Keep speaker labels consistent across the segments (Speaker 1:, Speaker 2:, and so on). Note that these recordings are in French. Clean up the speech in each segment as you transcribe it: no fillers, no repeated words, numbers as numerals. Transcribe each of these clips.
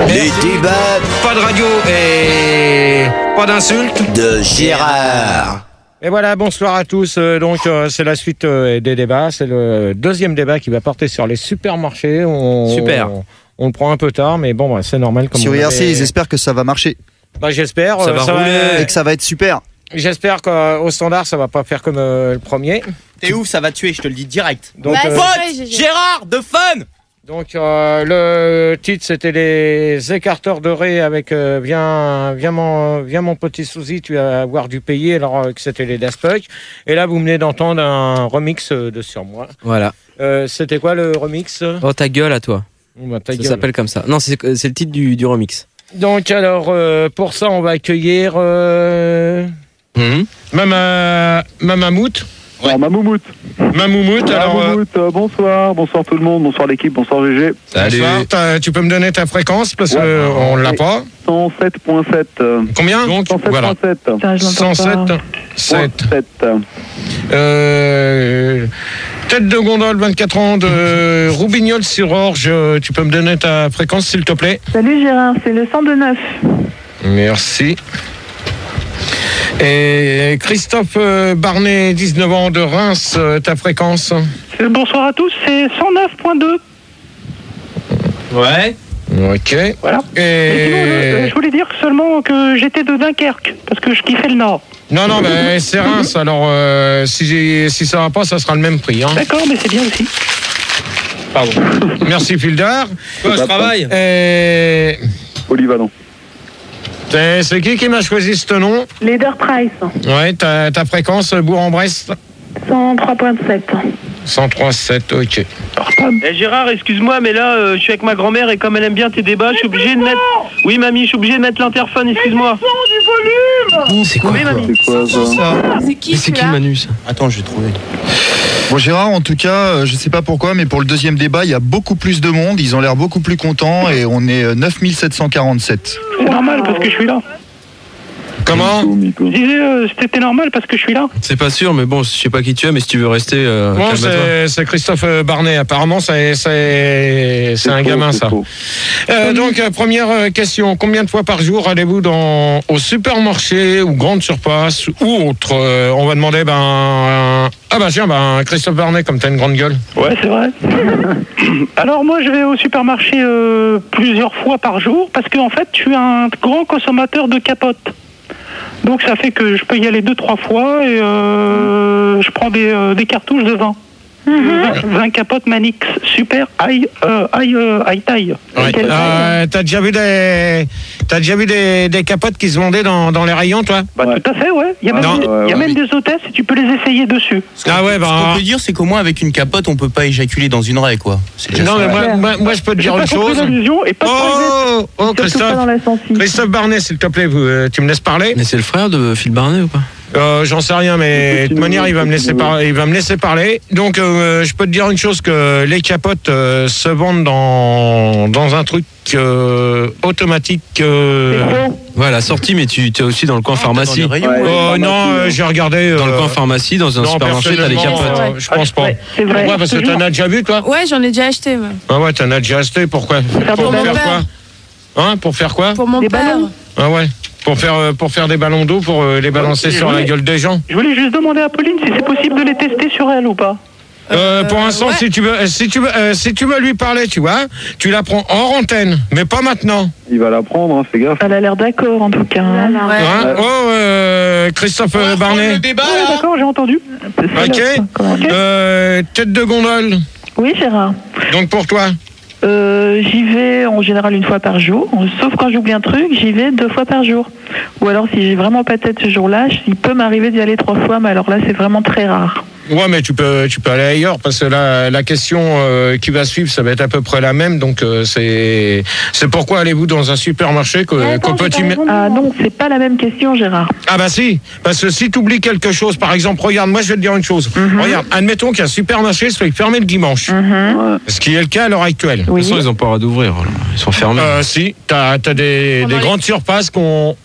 Speaker 1: Les débats
Speaker 2: Pas de radio et pas d'insultes
Speaker 1: de Gérard.
Speaker 2: Et voilà, bonsoir à tous. C'est la suite des débats. C'est le deuxième débat qui va porter sur les supermarchés.
Speaker 3: Super.
Speaker 2: On le prend un peu tard, mais bon, c'est normal. Comme
Speaker 4: Sur IRC, ils espèrent que ça va marcher.
Speaker 2: Bah, j'espère.
Speaker 3: Ça va rouler.
Speaker 4: Et que ça va être super.
Speaker 2: J'espère qu'au standard, ça va pas faire comme le premier.
Speaker 3: T'es ouf, ça va tuer, je te le dis direct.
Speaker 2: Donc,
Speaker 5: Ouais,
Speaker 3: Vote
Speaker 5: c'est vrai,
Speaker 3: Gérard de Fun.
Speaker 2: Donc le titre c'était les écarteurs de Ré avec viens mon petit Souzy, tu vas avoir dû payer, alors que c'était les Daft Punk. Et là vous venez d'entendre un remix de Sur moi.
Speaker 3: Voilà.
Speaker 2: C'était quoi le remix?
Speaker 3: Oh ta gueule à toi.
Speaker 2: Bah, ta
Speaker 3: Ça
Speaker 2: gueule.
Speaker 3: s'appelle comme ça. Non, c'est le titre du remix.
Speaker 2: Donc alors pour ça on va accueillir Mamamout.
Speaker 6: Alors Mamoumout.
Speaker 2: Mamoumout, alors
Speaker 6: Mamoumout, bonsoir tout le monde, bonsoir l'équipe, bonsoir GG.
Speaker 2: bonsoir, tu peux me donner ta fréquence parce qu'on l'a pas.
Speaker 6: 107.7.
Speaker 2: Combien? Donc
Speaker 6: 107.7.
Speaker 2: voilà. 107.7. Tête de gondole, 24 ans de Roubignol sur Orge. Tu peux me donner ta fréquence s'il te plaît?
Speaker 7: Salut Gérard, c'est le 102.9.
Speaker 2: Merci. Et Christophe Barnet, 19 ans de Reims, ta fréquence?
Speaker 8: Bonsoir à tous, c'est 109.2.
Speaker 3: Ouais.
Speaker 2: Ok.
Speaker 8: Voilà. Mais sinon, je voulais dire seulement que j'étais de Dunkerque, parce que je kiffais le Nord.
Speaker 2: Non, mais c'est Reims, alors si ça va pas, ça sera le même prix. Hein.
Speaker 8: D'accord, mais c'est bien aussi.
Speaker 2: Pardon. Merci Fildar.
Speaker 3: Quoi, je travaille.
Speaker 6: Polyvalent.
Speaker 2: C'est qui m'a choisi ce nom?
Speaker 7: Leader Price,
Speaker 2: Ouais, ta fréquence, Bourg-en-Bresse?
Speaker 7: 103.7.
Speaker 2: 103.7, ok.
Speaker 8: Gérard, excuse-moi, mais là, je suis avec ma grand-mère et comme elle aime bien tes débats, je suis obligé de mettre... Oui, mamie, je suis obligé de mettre l'interphone, excuse-moi.
Speaker 3: C'est quoi
Speaker 8: Oui, mamie.
Speaker 6: C'est quoi ça?
Speaker 5: C'est qui
Speaker 3: C'est qui
Speaker 5: celui-là?
Speaker 3: Manu ça? Attends, je vais trouver.
Speaker 4: Bon Gérard, en tout cas, je sais pas pourquoi, mais pour le deuxième débat, il y a beaucoup plus de monde. Ils ont l'air beaucoup plus contents et on est 9747.
Speaker 8: C'est normal parce que je suis là.
Speaker 2: Comment?
Speaker 6: Mytho.
Speaker 8: Je disais, c'était normal parce que je suis là.
Speaker 3: C'est pas sûr, mais bon, je sais pas qui tu es, mais si tu veux rester,
Speaker 2: Bon,
Speaker 3: calme-toi.
Speaker 2: c'est Christophe Barnet. Apparemment, c'est un gamin, ça. Donc, première question. Combien de fois par jour allez-vous au supermarché ou grande surface ou autre? On va demander, Christophe Barnet, comme t'as une grande gueule.
Speaker 8: Ouais, c'est vrai. Alors moi, je vais au supermarché plusieurs fois par jour parce qu'en fait, je suis un grand consommateur de capotes. Donc ça fait que je peux y aller 2-3 fois et je prends des cartouches de vin. 20 capotes Manix super high taille.
Speaker 2: Ouais. T'as déjà vu des capotes qui se vendaient dans les rayons, toi?
Speaker 8: Bah,
Speaker 6: Ouais.
Speaker 8: tout à fait, ouais. Il y a même des hôtesses et tu peux les essayer dessus.
Speaker 2: Ah ouais,
Speaker 9: Ce qu'on peut dire, c'est qu'au moins avec une capote, on peut pas éjaculer dans une raie, quoi. C'est déjà
Speaker 2: Non,
Speaker 9: ça.
Speaker 2: mais moi, je peux te
Speaker 8: J'ai
Speaker 2: dire
Speaker 8: pas
Speaker 2: une
Speaker 8: compris
Speaker 2: chose.
Speaker 8: l'allusion et pas de
Speaker 2: Oh,
Speaker 7: Surtout pas
Speaker 2: Christophe.
Speaker 7: dans la sensible.
Speaker 2: Christophe Barnet, s'il te plaît, tu me laisses parler?
Speaker 3: Mais c'est le frère de Phil Barnet ou pas?
Speaker 2: J'en sais rien, mais de toute manière, il va me laisser parler. Donc, je peux te dire une chose, que les capotes se vendent dans un truc automatique.
Speaker 3: Ouais, la sortie, mais tu es aussi dans le coin pharmacie.
Speaker 9: Dans les rayons,
Speaker 2: Non, j'ai regardé.
Speaker 3: Dans le coin pharmacie, dans un
Speaker 2: non,
Speaker 3: supermarché, t'as les
Speaker 2: personnellement,
Speaker 3: capotes.
Speaker 2: je pense pas.
Speaker 7: C'est vrai.
Speaker 2: Pourquoi? Parce que t'en as déjà vu, toi?
Speaker 5: Ouais, j'en ai déjà acheté, moi.
Speaker 2: Ah ouais, t'en as déjà acheté. Pourquoi? Pour
Speaker 5: mon
Speaker 2: faire
Speaker 5: père.
Speaker 2: quoi? Hein? Pour faire quoi?
Speaker 5: Pour mon
Speaker 7: Des
Speaker 5: père.
Speaker 7: ballons.
Speaker 2: Ah ouais. Pour faire des ballons d'eau, pour les balancer sur la gueule des gens.
Speaker 8: Je voulais juste demander à Pauline si c'est possible de les tester sur elle ou pas.
Speaker 2: Pour l'instant,
Speaker 5: ouais.
Speaker 2: si tu veux lui parler, tu vois, tu la prends hors antenne, mais pas maintenant.
Speaker 6: Il va la prendre, hein, fais gaffe.
Speaker 7: Elle a l'air d'accord en tout cas. hein.
Speaker 5: Ouais.
Speaker 2: Hein? Christophe Barnet.
Speaker 8: Ouais, d'accord, j'ai entendu.
Speaker 2: Ok. Tête de gondole.
Speaker 7: Oui Gérard.
Speaker 2: Donc pour toi.
Speaker 7: J'y vais en général une fois par jour, sauf quand j'oublie un truc, j'y vais 2 fois par jour. Ou alors si j'ai vraiment pas de tête ce jour-là, il peut m'arriver d'y aller 3 fois, mais alors là c'est vraiment très rare.
Speaker 2: Ouais, mais tu peux aller ailleurs parce que la question qui va suivre, ça va être à peu près la même. Donc c'est pourquoi allez-vous dans un supermarché qu'au petit.
Speaker 7: Ah non, c'est pas la même question Gérard.
Speaker 2: Ah bah si, parce que si tu oublies quelque chose, par exemple, regarde, moi je vais te dire une chose. Regarde, admettons qu'il y a un supermarché soit fermé le dimanche, ce qui est le cas à l'heure actuelle.
Speaker 3: De toute façon, ils n'ont pas le droit d'ouvrir. Alors. Ils sont fermés.
Speaker 2: Si, t'as des grandes surfaces qu'on...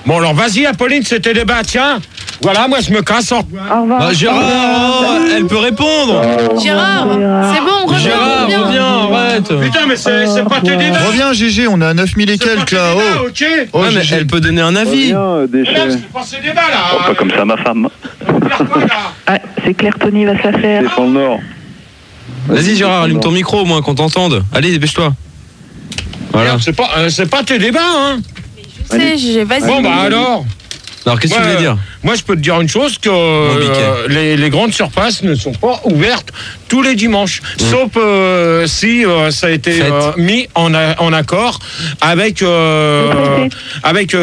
Speaker 2: Bon alors vas-y Apolline, c'était débat, tiens. Voilà, moi je me casse.
Speaker 7: Au revoir.
Speaker 3: Bah, Gérard, elle peut répondre.
Speaker 5: Gérard, c'est bon, reviens.
Speaker 3: Gérard, reviens, arrête.
Speaker 2: Putain, mais c'est pas tes débats.
Speaker 4: Reviens, GG, on est à 9000 et quelques là. Oh,
Speaker 2: ok.
Speaker 4: oh
Speaker 3: Ouais, mais
Speaker 4: GG.
Speaker 3: elle peut donner un avis.
Speaker 6: Reviens, déchet.
Speaker 2: Là, c'est pas ces débats là.
Speaker 6: Oh, pas comme ça, ma femme.
Speaker 2: Faire quoi, là
Speaker 7: Ah, c'est clair, Tony va se la faire.
Speaker 6: Défends le Nord.
Speaker 3: Vas-y, Gérard, allume ton micro au moins qu'on t'entende. Allez, dépêche-toi. Voilà.
Speaker 2: C'est pas tes débats, hein.
Speaker 5: Je sais, GG, vas-y.
Speaker 2: Bon, bah alors.
Speaker 3: Alors, qu'est-ce que tu
Speaker 2: Ouais,
Speaker 3: voulais dire?
Speaker 2: Moi, je peux te dire une chose, que les grandes surfaces ne sont pas ouvertes tous les dimanches, sauf si ça a été mis en accord avec avec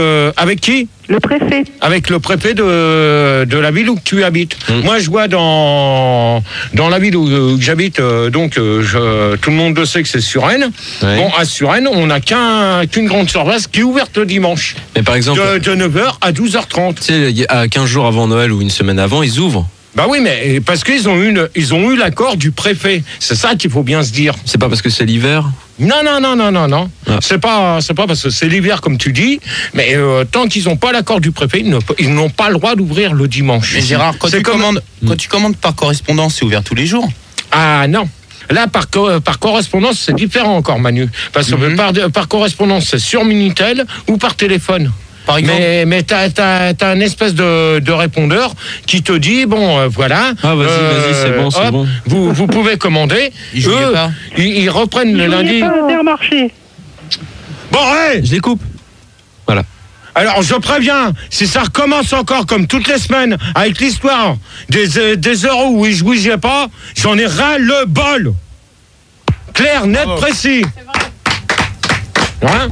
Speaker 2: qui?
Speaker 7: Le préfet.
Speaker 2: Avec le préfet de la ville où tu habites. Moi, je vois dans la ville où j'habite, donc tout le monde le sait que c'est Suresnes.
Speaker 3: Ouais.
Speaker 2: Bon, à Suresnes, on n'a qu'une grande surface qui est ouverte le dimanche,
Speaker 3: Mais par exemple,
Speaker 2: de 9h à 12h30.
Speaker 3: tu sais, à 15 jours avant Noël ou une semaine avant, ils ouvrent.
Speaker 2: Bah oui, mais parce qu'ils ont eu l'accord du préfet. C'est ça qu'il faut bien se dire.
Speaker 3: C'est pas parce que c'est l'hiver?
Speaker 2: Non.
Speaker 3: Ah.
Speaker 2: C'est pas parce que c'est l'hiver comme tu dis, mais tant qu'ils n'ont pas l'accord du préfet, ils n'ont pas le droit d'ouvrir le dimanche.
Speaker 9: Mais Gérard, quand tu commandes par correspondance, c'est ouvert tous les jours.
Speaker 2: Ah non. Là, par correspondance, c'est différent encore, Manu. Parce que par correspondance, c'est sur Minitel ou par téléphone.
Speaker 9: Par exemple.
Speaker 2: Mais t'as un espèce de répondeur qui te dit voilà.
Speaker 3: Ah, vas-y, c'est bon, c'est
Speaker 2: hop,
Speaker 3: bon.
Speaker 2: Vous pouvez commander.
Speaker 9: Ils jouaient pas.
Speaker 2: Ils reprennent le lundi.
Speaker 8: Intermarché.
Speaker 2: Bon, ouais.
Speaker 3: Je les coupe. Voilà.
Speaker 2: Alors, je préviens, si ça recommence encore comme toutes les semaines avec l'histoire des euros où je bougeais pas, j'en ai ras le bol. Clair, net, précis. Hein?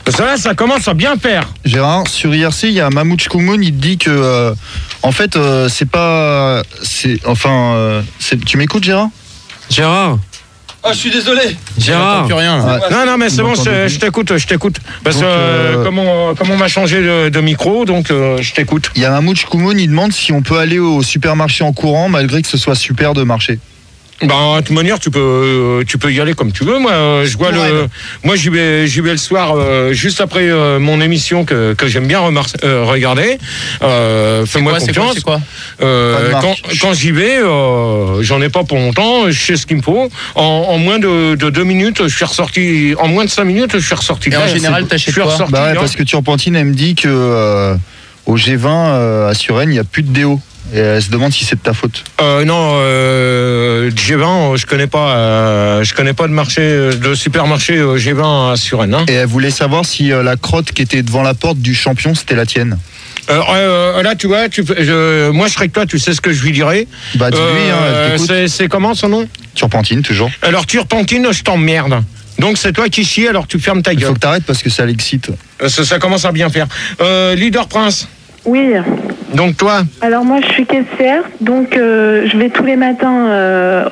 Speaker 2: Parce que là, ça commence à bien faire.
Speaker 4: Gérard, sur IRC, il y a Mamouche Koumoun, il te dit que en fait, c'est pas. Tu m'écoutes, Gérard?
Speaker 3: Gérard,
Speaker 2: Ah, je suis désolé.
Speaker 3: Gérard.
Speaker 9: Plus rien. Là.
Speaker 2: Non, mais c'est bon, je t'écoute. Parce que comme on m'a changé de micro, donc je t'écoute.
Speaker 4: Il y a Mamouche Koumoun, il demande si on peut aller au supermarché en courant malgré que ce soit super de marché.
Speaker 2: Bah, de toute manière, tu peux y aller comme tu veux. Moi, j'y vais le soir, juste après mon émission que j'aime bien regarder. Fais-moi confiance.
Speaker 9: C'est quoi
Speaker 2: Quand j'y vais, j'en ai pas pour longtemps. Je sais ce qu'il me faut. En moins de 2 minutes, je suis ressorti. En moins de 5 minutes, je suis ressorti.
Speaker 9: Et en général, t'achètes quoi?
Speaker 4: Bah ouais, parce que Turpentine, elle me dit que au G20 à Suresnes, il n'y a plus de déo. Et elle se demande si c'est de ta faute.
Speaker 2: Non, G20, je connais pas de supermarché G20 à Suresnes. Hein.
Speaker 4: Et elle voulait savoir si la crotte qui était devant la porte du champion, c'était la tienne.
Speaker 2: Là, tu vois, moi je serais que toi, tu sais ce que je lui dirais.
Speaker 4: Bah dis-lui, elle t'écoute.
Speaker 2: C'est comment son nom?
Speaker 4: Turpentine, toujours.
Speaker 2: Alors Turpentine, je t'emmerde. Donc c'est toi qui chie, alors tu fermes ta
Speaker 4: Il
Speaker 2: gueule.
Speaker 4: faut que t'arrêtes parce que ça l'excite.
Speaker 2: Ça commence à bien faire. Leader Prince.
Speaker 7: Oui.
Speaker 2: Donc toi?
Speaker 7: Alors moi je suis caissière, donc je vais tous les matins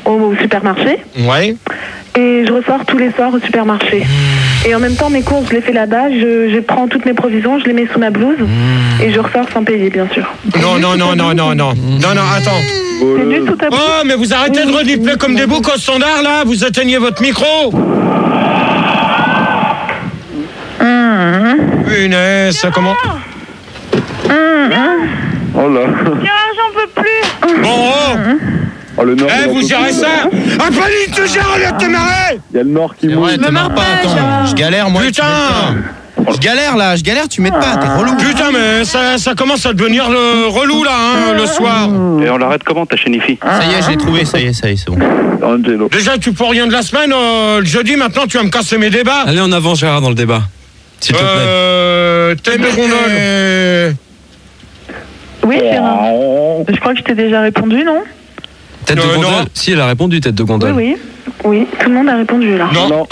Speaker 7: au supermarché.
Speaker 2: Ouais.
Speaker 7: Et je ressors tous les soirs au supermarché. Et en même temps mes courses je les fais là-bas, je prends toutes mes provisions, je les mets sous ma blouse et je ressors sans payer bien sûr.
Speaker 2: Non, attends.
Speaker 7: C'est juste sous ta blouse.
Speaker 2: Oh, mais vous arrêtez de renifler comme des boucs au standard là, vous éteignez votre micro. Punaise, ça commence.
Speaker 6: Oh là.
Speaker 7: J'en peux plus.
Speaker 2: Bon,
Speaker 6: Oh, le Nord.
Speaker 2: vous gérez ça. Ah, Fanny, tu gères le te marrer.
Speaker 6: Il y a le Nord qui
Speaker 9: Ouais,
Speaker 6: mouille.
Speaker 9: te marre pas, attends. Je galère, moi.
Speaker 2: Putain.
Speaker 9: Je galère, tu m'aides pas, t'es relou.
Speaker 2: Putain, mais ça commence à devenir le relou là, hein, le soir.
Speaker 6: Et on l'arrête comment, ta chaîne IFI?
Speaker 9: Ça y est, je l'ai trouvé, ça y est, c'est bon.
Speaker 6: Angelo.
Speaker 2: Déjà, tu peux rien de la semaine, le jeudi, maintenant tu vas me casser mes débats.
Speaker 3: Allez en avant, Gérard, dans le débat. S'il te plaît.
Speaker 2: Tête de gondole.
Speaker 7: Oui, Gérard. Je crois que je t'ai déjà répondu, non?
Speaker 3: Tête de gondole.
Speaker 2: non.
Speaker 3: Si, elle a répondu, tête de gondole.
Speaker 7: Oui, tout le monde a répondu là.
Speaker 2: Non,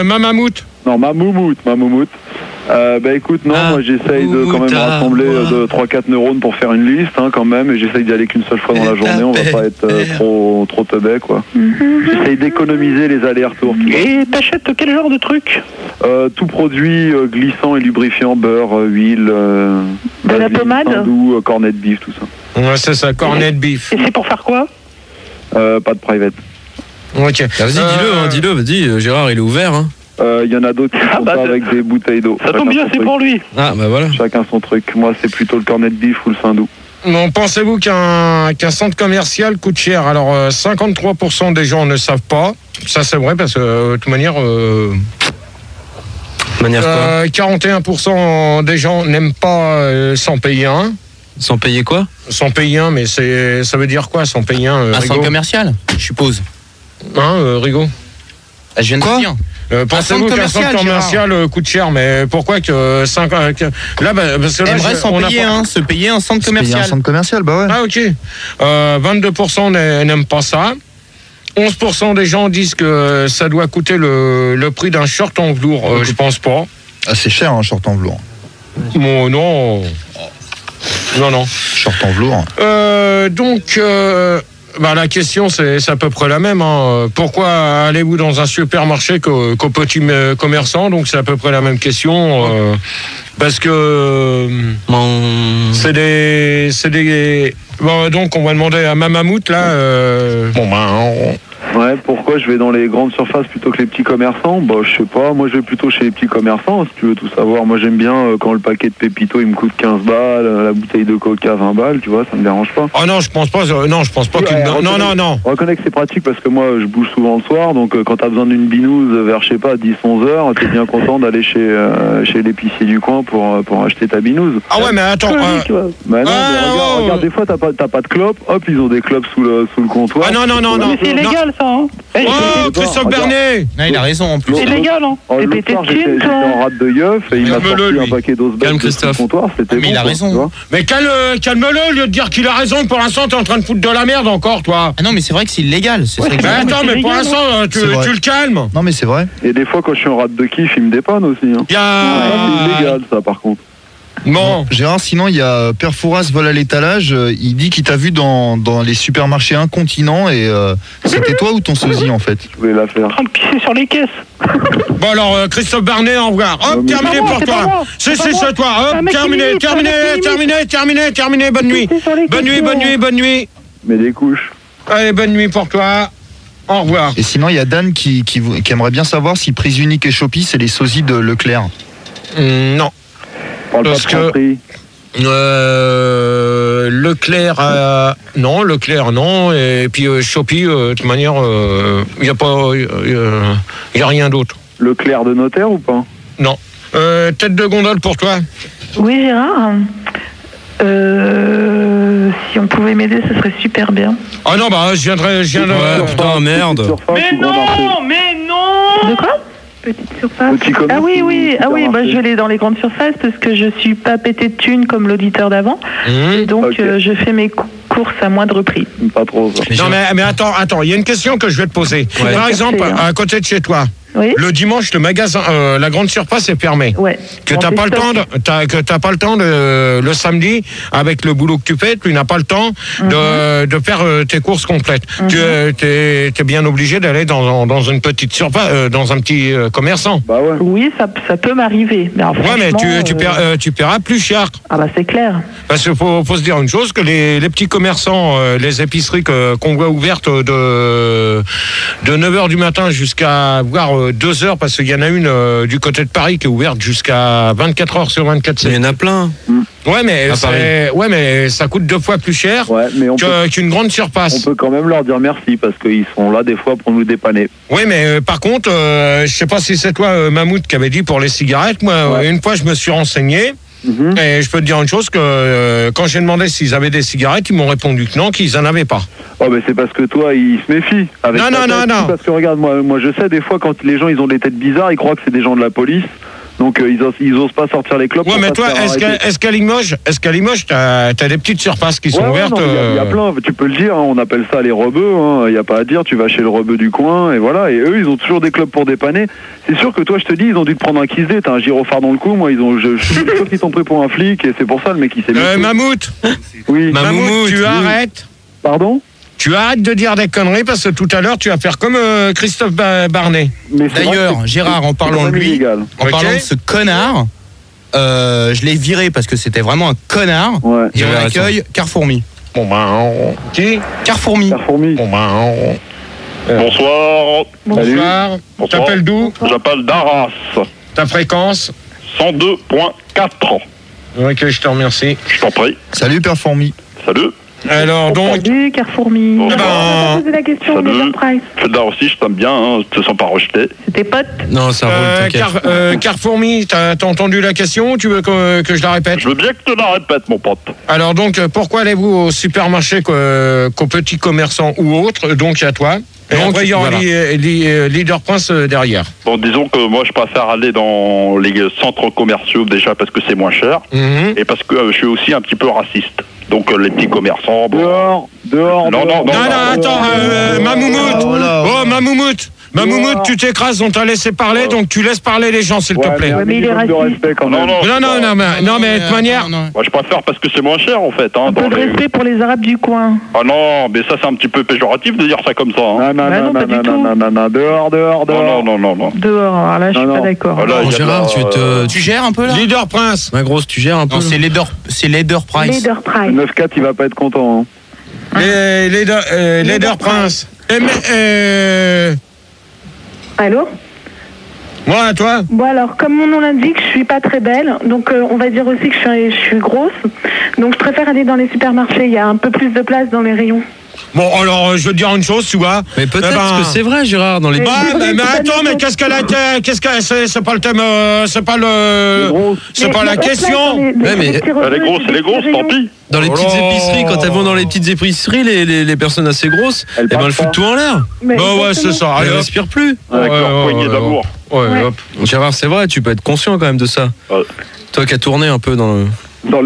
Speaker 2: Mamamout.
Speaker 6: Non, ma moumoute. Bah écoute, non, moi j'essaye de quand même rassembler 3-4 neurones pour faire une liste, hein, quand même, et j'essaye d'y aller qu'une seule fois dans la journée, on va pas être trop teubé, quoi. J'essaye d'économiser les allers-retours.
Speaker 8: Et t'achètes quel genre de truc?
Speaker 6: Tout produit glissant et lubrifiant, beurre, huile,
Speaker 7: de la pommade,
Speaker 6: pain doux, cornet de beef, tout ça.
Speaker 2: Ouais, c'est ça, cornet de beef.
Speaker 8: Et c'est pour faire quoi?
Speaker 6: Pas de private.
Speaker 2: Ok.
Speaker 3: Vas-y, dis-le, vas-y, Gérard, il est ouvert. Hein.
Speaker 6: Il y en a d'autres qui font ça avec des bouteilles d'eau.
Speaker 8: Ça tombe bien, c'est pour lui.
Speaker 3: Ah, bah voilà.
Speaker 6: Chacun son truc. Moi, c'est plutôt le cornet de bif ou le Saint-Doux.
Speaker 2: Bon, pensez-vous qu'un centre commercial coûte cher? Alors, 53% des gens ne savent pas. Ça, c'est vrai, parce que, de toute manière...
Speaker 3: Manière quoi
Speaker 2: 41% des gens n'aiment pas sans payer un.
Speaker 3: Sans payer quoi?
Speaker 2: Sans payer un, mais ça veut dire quoi, sans payer un?
Speaker 9: Un centre commercial, je suppose.
Speaker 2: Hein, Rigaud?
Speaker 9: Je viens de
Speaker 3: Quoi
Speaker 9: dire.
Speaker 2: Pensez-vous qu'un centre commercial coûte cher? Mais pourquoi que 5... Là, parce que là,
Speaker 9: Aimerait se payer un centre commercial.
Speaker 4: Un centre commercial, bah ouais.
Speaker 2: Ah, ok. 22% n'aiment pas ça. 11% des gens disent que ça doit coûter le prix d'un short en velours. Je pense pas.
Speaker 4: Ah, c'est cher, un short en velours.
Speaker 2: Bon, non. Non.
Speaker 4: Short en velours.
Speaker 2: Donc, la question, c'est à peu près la même. Hein. Pourquoi allez-vous dans un supermarché qu'au petit commerçant? Donc, c'est à peu près la même question. Parce que c'est des... Bon, donc, on va demander à Mamamout, là...
Speaker 6: Ouais, pourquoi je vais dans les grandes surfaces plutôt que les petits commerçants? Bah, je sais pas, moi je vais plutôt chez les petits commerçants, si tu veux tout savoir. Moi j'aime bien quand le paquet de Pépito il me coûte 15 balles, la bouteille de Coca 20 balles, tu vois, ça me dérange pas.
Speaker 2: Oh non, je pense pas que... Non.
Speaker 6: Reconnais que c'est pratique parce que moi je bouge souvent le soir, donc quand t'as besoin d'une binouse vers, je sais pas, 10-11 heures, t'es bien content d'aller chez l'épicier du coin pour acheter ta binouse.
Speaker 2: Ah ouais, mais attends...
Speaker 6: Bah non, mais regarde, des fois t'as pas de clopes, hop, ils ont des clopes sous le comptoir.
Speaker 2: Ah non.
Speaker 8: Mais c'est illégal, ça, hein.
Speaker 2: Oh, Christophe Bernet!
Speaker 9: Il a raison en plus.
Speaker 8: C'est légal, hein.
Speaker 6: L'autre soir, j'étais en rate de yeuf et il m'a sorti un paquet d'osbel sous le comptoir, c'était bon.
Speaker 9: Mais il a raison.
Speaker 2: Mais calme-le, au lieu de dire qu'il a raison, pour l'instant, t'es en train de foutre de la merde encore, toi.
Speaker 9: Ah non, mais c'est vrai que c'est illégal.
Speaker 2: Mais attends, mais pour l'instant, tu le calmes.
Speaker 4: Non, mais c'est vrai.
Speaker 6: Et des fois, quand je suis en rate de kiff, il me dépanne aussi. Hein. C'est illégal, ça, par contre.
Speaker 2: Bon.
Speaker 4: Gérard, sinon il y a Père Fouras vole à l'étalage. Il dit qu'il t'a vu dans les supermarchés incontinents et c'était toi ou ton sosie en fait?
Speaker 6: Je voulais la faire.
Speaker 8: En train de pisser sur les caisses.
Speaker 2: Bon alors, Christophe Bernet, au revoir. Hop, terminé pour toi. C'est toi. Hop, terminé. Bonne nuit.
Speaker 6: Mets des couches.
Speaker 2: Allez, bonne nuit pour toi. Au revoir.
Speaker 4: Et sinon, il y a Dan qui aimerait bien savoir si Prise Unique et Shopee, c'est les sosies de Leclerc.
Speaker 2: Non. Parce que Leclerc, non, et puis Shopee, de toute manière, il y a rien d'autre.
Speaker 6: Leclerc de notaire ou pas?
Speaker 2: Non. Tête de gondole pour toi.
Speaker 7: Oui, Gérard. Si on pouvait m'aider, ce serait super bien.
Speaker 2: Ah non, je viendrai.
Speaker 3: Putain, merde.
Speaker 8: Mais non.
Speaker 7: De quoi? Petite surface. Ah oui, je l'ai dans les grandes surfaces parce que je suis pas pété de thunes comme l'auditeur d'avant. Et donc, je fais mes courses à moindre prix.
Speaker 6: Pas trop.
Speaker 2: Non, mais attends, il y a une question que je vais te poser.
Speaker 7: Ouais.
Speaker 2: Par exemple, à côté de chez toi,
Speaker 7: oui.
Speaker 2: Le dimanche, le magasin, la grande surface est fermée.
Speaker 7: Ouais.
Speaker 2: Que t'as pas le temps le samedi, avec le boulot que tu fais, tu n'as pas le temps de faire tes courses complètes. Tu es bien obligé d'aller dans une petite surface, dans un petit commerçant.
Speaker 6: Bah ouais.
Speaker 7: Oui, ça peut m'arriver. Mais
Speaker 2: tu paieras plus cher.
Speaker 7: Ah bah c'est clair.
Speaker 2: Parce qu'il faut se dire une chose, que les petits commerçants, les épiceries qu'on voit ouvertes de 9h du matin jusqu'à voire 2h, parce qu'il y en a une du côté de Paris qui est ouverte jusqu'à 24h sur 24.
Speaker 3: Il y en a plein.
Speaker 2: Ouais, mais ça coûte 2 fois plus cher qu'une grande surface.
Speaker 6: On peut quand même leur dire merci parce qu'ils sont là des fois pour nous dépanner.
Speaker 2: Oui, mais par contre, je sais pas si c'est toi, Mammouth, qui avait dit pour les cigarettes. Moi, une fois, je me suis renseigné. Et je peux te dire une chose, que quand j'ai demandé s'ils avaient des cigarettes, ils m'ont répondu que non, qu'ils en avaient pas.
Speaker 6: Oh, mais c'est parce que toi, ils se méfient. Non. Parce que regarde, moi je sais, des fois, quand les gens ils ont des têtes bizarres, ils croient que c'est des gens de la police. Donc ils osent pas sortir les clopes.
Speaker 2: Ouais, mais toi, est-ce qu'à Limoges, t'as des petites surfaces qui sont ouvertes?
Speaker 6: Il y a plein, tu peux le dire, hein, on appelle ça les rebeux, il n'y a pas à dire, tu vas chez le rebeu du coin, et voilà, et eux, ils ont toujours des clubs pour dépanner. C'est sûr que toi, je te dis, ils ont dû te prendre un kiss day, t'as un gyrophare dans le cou, moi, je suis sûr qu'ils t'ont pris pour un flic, et c'est pour ça le mec, il s'est mis.
Speaker 2: Mammouth.
Speaker 6: Oui.
Speaker 2: Mammouth, tu arrêtes.
Speaker 6: Pardon?
Speaker 2: Tu arrêtes de dire des conneries parce que tout à l'heure, tu vas faire comme Christophe Barnet.
Speaker 9: D'ailleurs, Gérard, en parlant de lui, parlant de ce connard, je l'ai viré parce que c'était vraiment un connard.
Speaker 6: Ouais.
Speaker 9: Et on accueille Carrefourmi.
Speaker 2: Qui?
Speaker 9: Carrefourmi.
Speaker 2: Bon,
Speaker 10: Bonsoir.
Speaker 2: Bonsoir. T'appelles d'où?
Speaker 10: J'appelle d'Arras.
Speaker 2: Ta fréquence?
Speaker 10: 102.4.
Speaker 2: Ok, je te remercie.
Speaker 10: Je t'en prie.
Speaker 4: Salut Performi.
Speaker 10: Salut.
Speaker 2: Alors donc.
Speaker 7: Salut Carrefourmi.
Speaker 10: Bonjour.
Speaker 7: On va poser la question Leader Price.
Speaker 10: Fedar aussi, je t'aime bien, hein, te sens pas rejeté.
Speaker 7: C'est tes potes?
Speaker 3: Non, ça roule, t'inquiète.
Speaker 2: Carrefourmi, t'as entendu la question ou tu veux que je la répète?
Speaker 10: Je veux bien que tu la répètes, mon pote.
Speaker 2: Alors donc, pourquoi allez-vous au supermarché qu'aux petits commerçants ou autres, donc à toi? Et donc, après, il y aura Leader Prince derrière.
Speaker 10: Bon, disons que moi, je préfère aller dans les centres commerciaux déjà parce que c'est moins cher et parce que je suis aussi un petit peu raciste. Donc, les petits commerçants... Bon...
Speaker 6: Dehors.
Speaker 10: Non,
Speaker 2: attends, ma moumoute. Oh, ma moumoute. Ma moumoute, tu t'écrases, on t'a laissé parler, donc tu laisses parler les gens, s'il te plaît.
Speaker 7: Mais il est raciste.
Speaker 2: Non, mais de toute manière...
Speaker 10: Moi, je préfère parce que c'est moins cher, en fait.
Speaker 7: Un peu de respect pour les Arabes du coin.
Speaker 10: Ah non, mais ça, c'est un petit peu péjoratif de dire ça comme ça.
Speaker 6: Non, dehors.
Speaker 10: Non.
Speaker 7: Dehors, alors là, je suis pas d'accord.
Speaker 9: Bon, Gérard, tu gères un peu là?
Speaker 2: Leader Prince.
Speaker 3: Ma grosse, tu gères un peu?
Speaker 9: Non, c'est Leader Price.
Speaker 7: Leader Price.
Speaker 6: 9-4, il va pas être content.
Speaker 2: Leader Prince.
Speaker 5: Allô?
Speaker 2: Moi, à toi?
Speaker 5: Bon alors, comme mon nom l'indique, je suis pas très belle, donc on va dire aussi que je suis grosse, donc je préfère aller dans les supermarchés, il y a un peu plus de place dans les rayons.
Speaker 2: Bon, alors, je veux te dire une chose, tu vois.
Speaker 3: Mais peut-être que c'est vrai, Gérard, dans les...
Speaker 2: mais attends, mais qu'est-ce qu'elle a été... C'est pas le thème... C'est pas le... C'est pas la question.
Speaker 10: Elle est grosse, tant pis.
Speaker 3: Dans les petites épiceries, quand elles vont dans les petites épiceries, les personnes assez grosses, elles foutent tout en l'air.
Speaker 2: Bah ouais, c'est ça.
Speaker 3: Elles respirent plus.
Speaker 10: Avec leur poignée d'amour.
Speaker 2: Ouais, hop.
Speaker 3: Gérard, c'est vrai, tu peux être conscient quand même de ça. Toi qui as tourné un peu dans
Speaker 6: le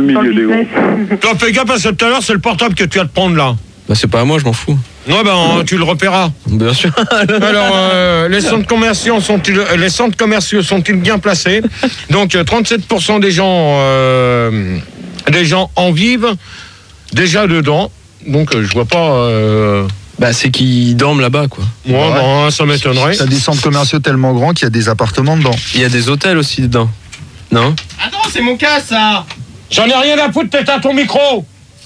Speaker 6: milieu des gros.
Speaker 2: Toi, fais gaffe parce que tout à l'heure, c'est le portable que tu vas te prendre là.
Speaker 3: Bah c'est pas à moi, je m'en fous.
Speaker 2: Ouais, tu le repéreras.
Speaker 3: Bien sûr.
Speaker 2: Alors, les centres commerciaux sont-ils bien placés? Donc, 37% des gens en vivent déjà dedans. Donc, je vois pas...
Speaker 3: Bah, c'est qu'ils dorment là-bas, quoi.
Speaker 2: Ouais, ça m'étonnerait.
Speaker 4: T'as des centres commerciaux tellement grands qu'il y a des appartements dedans.
Speaker 3: Il y a des hôtels aussi dedans. Non?
Speaker 9: Attends, c'est mon cas, ça.
Speaker 2: J'en ai rien à foutre, t'es à ton micro.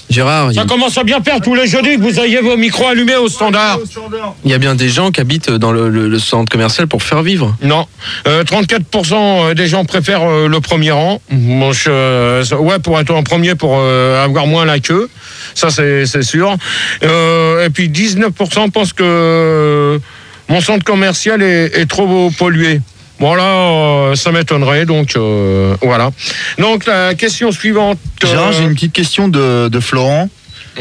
Speaker 3: Gérard,
Speaker 2: ça commence à bien faire tous les jeudis que vous ayez vos micros allumés au standard.
Speaker 3: Il y a bien des gens qui habitent dans le centre commercial pour faire vivre.
Speaker 2: Non. 34% des gens préfèrent le premier rang. Bon, pour être en premier, pour avoir moins la queue. Ça, c'est sûr. Et puis 19% pensent que mon centre commercial est trop pollué. Voilà, ça m'étonnerait, donc voilà. Donc la question suivante...
Speaker 4: Gérard, j'ai une petite question de Florent.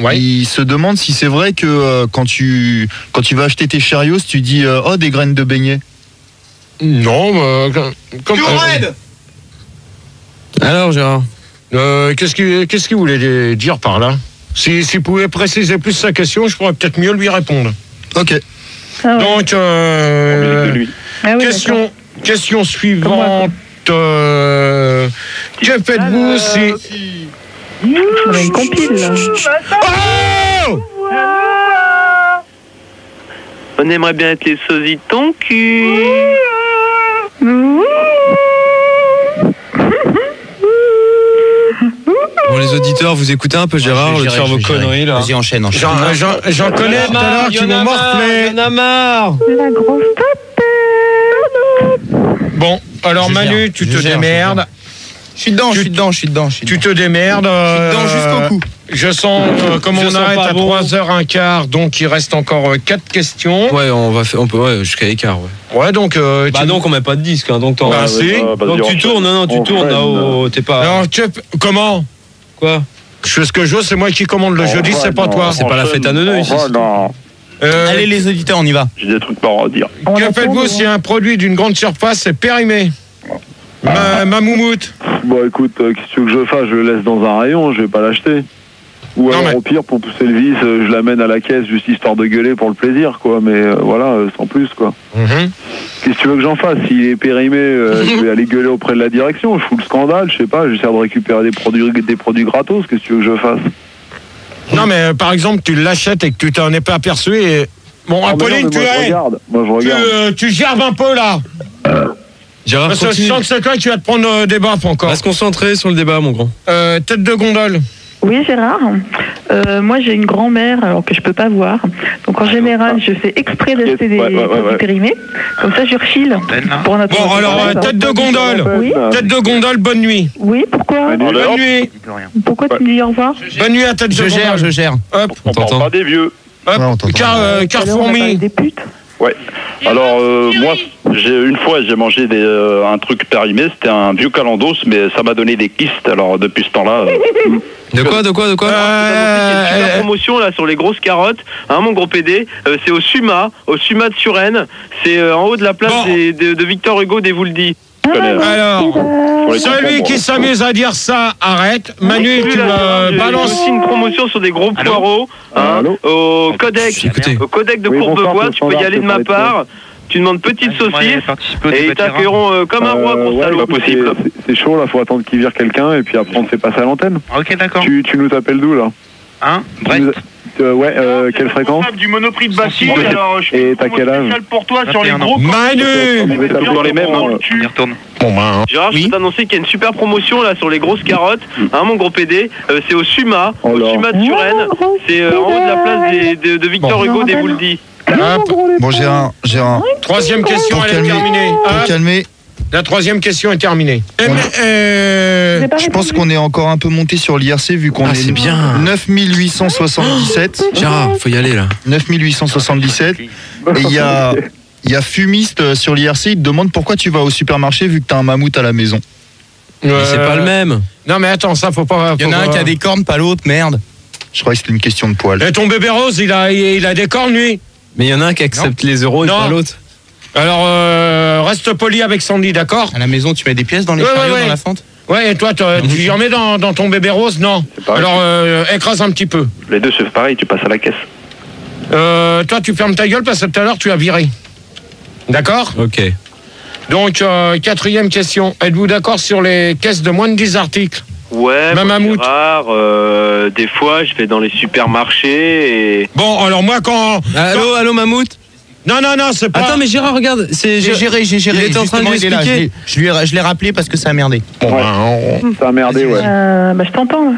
Speaker 2: Ouais.
Speaker 4: Il se demande si c'est vrai que quand tu vas acheter tes Cheerios, tu dis des graines de beignet.
Speaker 2: Non, comme...
Speaker 3: Alors Gérard,
Speaker 2: qu'est-ce qu'il voulait dire par là? S'il pouvait préciser plus sa question, je pourrais peut-être mieux lui répondre.
Speaker 4: Ok.
Speaker 2: Donc, question suivante. Que faites-vous si...
Speaker 7: On a une compile, là.
Speaker 2: Oh!
Speaker 11: On aimerait bien être les sosies de ton cul.
Speaker 3: Bon, les auditeurs, vous écoutez un peu Gérard, le faire vos conneries là.
Speaker 9: Vas-y, enchaîne.
Speaker 2: J'en connais tout à l'heure qui m'ont morflé.
Speaker 3: Y'en a marre.
Speaker 7: La grosse tête.
Speaker 2: Bon, alors Manu, tu te démerdes.
Speaker 9: Je suis dedans.
Speaker 2: Tu te démerdes.
Speaker 9: Jusqu'au cou.
Speaker 2: Je sens, comme on arrête à 3h15, donc il reste encore 4 questions.
Speaker 3: Ouais, on peut jusqu'à l'écart, ouais.
Speaker 2: Ouais, donc...
Speaker 3: donc on met pas de disque, hein, donc
Speaker 2: si.
Speaker 3: Donc tu tournes, tu tournes là-haut, t'es pas...
Speaker 2: Alors, comment?
Speaker 3: Quoi?
Speaker 2: Je fais ce que je veux, c'est moi qui commande le jeudi, c'est pas toi.
Speaker 3: C'est pas la fête à neuneux ici.
Speaker 9: Allez les auditeurs, on y va.
Speaker 10: J'ai des trucs pas à dire.
Speaker 2: Que faites-vous si un produit d'une grande surface est périmé? Ma moumoute.
Speaker 6: Bon, écoute, qu'est-ce que tu veux que je fasse? Je le laisse dans un rayon, je vais pas l'acheter. Ou alors, au pire, pour pousser le vis, je l'amène à la caisse juste histoire de gueuler pour le plaisir, quoi. Mais voilà, sans plus, quoi. Qu'est-ce que tu veux que j'en fasse? S'il est périmé, je vais aller gueuler auprès de la direction. Je fous le scandale, je sais pas, j'essaie de récupérer des produits gratos. Qu'est-ce que tu veux que je fasse?
Speaker 2: Non, mais par exemple, tu l'achètes et que tu t'en es pas aperçu et... Bon, Apolline, tu gerbes un peu, là.
Speaker 3: Gérard,
Speaker 2: parce que je sens que c'est toi qui vas te prendre des baffes encore.
Speaker 3: On va se concentrer sur le débat, mon grand.
Speaker 2: Tête de gondole.
Speaker 7: Oui, Gérard. Moi, j'ai une grand-mère alors que je peux pas voir. Donc, en général, je fais exprès d'acheter des produits périmés. Comme ça, je refile pour notre.
Speaker 2: Bon, alors, tête de gondole.
Speaker 7: Oui.
Speaker 2: Tête de gondole, bonne nuit.
Speaker 7: Oui, pourquoi?
Speaker 2: Bonne nuit.
Speaker 7: Pourquoi tu me dis au revoir?
Speaker 2: Bonne nuit à tête de gondole.
Speaker 9: Je gère.
Speaker 2: Hop.
Speaker 10: On parle pas des vieux.
Speaker 2: Hop. Carfourmi.
Speaker 7: Des putes.
Speaker 10: Ouais. Alors moi, une fois j'ai mangé un truc périmé, c'était un vieux calendos, mais ça m'a donné des kystes. Alors depuis ce temps-là.
Speaker 3: De quoi
Speaker 11: Il y a une super promotion là sur les grosses carottes, hein, mon gros PD. C'est au Suma de Suresnes. C'est en haut de la place de Victor Hugo des Vouldis.
Speaker 2: Alors, celui qui s'amuse à dire ça, arrête. Manu, tu me balances.
Speaker 11: aussi une promotion sur des gros poireaux, hein, au codec de Courbevoie. Tu peux y aller de ma part. Tu demandes petite saucisse et ils t'accueilleront comme un roi, gros salaud.
Speaker 6: Pas possible. C'est chaud là, faut attendre qu'il vire quelqu'un et puis après on te fait passer à l'antenne.
Speaker 12: Ok, d'accord.
Speaker 6: Tu nous t'appelles d'où là?
Speaker 12: Hein? Brett.
Speaker 6: Quelle fréquence?
Speaker 12: Du Monoprix de Bastille. Alors, je
Speaker 6: et t'as quel âge?
Speaker 12: pour toi sur les gros.
Speaker 2: Manu!
Speaker 6: Dans les mêmes.
Speaker 12: On y retourne.
Speaker 11: Gérard, je peux t'annoncer qu'il y a une super promotion là sur les grosses carottes, hein, mon gros PD. C'est au Suma de Suresnes. C'est en haut de la place de Victor Hugo des Vouldis.
Speaker 4: Bon, Gérard.
Speaker 2: Troisième question, elle est terminée.
Speaker 4: Pour calmer.
Speaker 2: La troisième question est terminée.
Speaker 4: Je pense qu'on est encore un peu monté sur l'IRC vu qu'on est
Speaker 3: bien.
Speaker 4: 9877.
Speaker 3: Gérard, faut y aller là.
Speaker 4: 9877. Et il y a Fumiste sur l'IRC, il te demande pourquoi tu vas au supermarché vu que t'as un mammouth à la maison.
Speaker 3: Mais c'est pas le même.
Speaker 2: Non mais attends, ça faut pas.
Speaker 9: Il y en a un qui a des cornes, pas l'autre, merde.
Speaker 4: Je crois que c'était une question de poil.
Speaker 2: Et ton bébé rose, il a des cornes lui.
Speaker 3: Mais il y en a un qui accepte les euros et pas l'autre.
Speaker 2: Alors reste poli avec Sandy, d'accord?
Speaker 9: À la maison, tu mets des pièces dans les chariots, dans la fente?
Speaker 2: Ouais, et toi, tu y en mets dans ton bébé rose? Non. Alors écrase un petit peu.
Speaker 10: Les deux c'est pareil, tu passes à la caisse.
Speaker 2: Toi, tu fermes ta gueule parce que tout à l'heure, tu as viré. D'accord?
Speaker 3: Ok.
Speaker 2: Donc, quatrième question. Êtes-vous d'accord sur les caisses de moins de 10 articles?
Speaker 11: Ouais,
Speaker 2: Mammouth.
Speaker 11: Gérard, des fois, je vais dans les supermarchés et...
Speaker 2: Bon, alors moi, quand...
Speaker 3: Allô, Mammouth?
Speaker 2: Non, c'est pas...
Speaker 3: Attends, mais Gérard, regarde.
Speaker 9: J'ai géré.
Speaker 3: Il était en train de lui expliquer.
Speaker 9: Je l'ai rappelé parce que ça a merdé.
Speaker 6: Ça a merdé, ouais.
Speaker 7: Je t'entends là.